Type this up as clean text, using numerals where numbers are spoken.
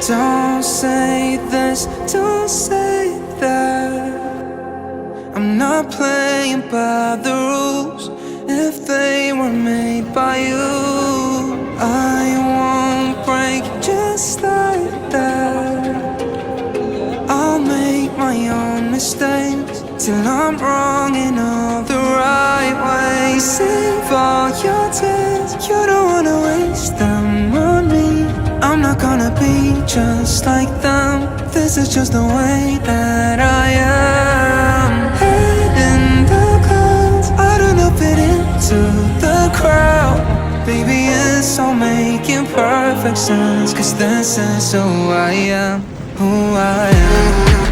Don't say this, don't say that. I'm not playing by the rules if they were made by you. I won't break just like that. I'll make my own mistakes till I'm wrong in all the right ways. Save all your tears, you don't wanna waste them on me. I'm not gonna be just like them. This is just the way that I am. Head in the clouds, I don't know, fit into the crowd. Baby, it's all making perfect sense, 'cause this is who I am, who I am.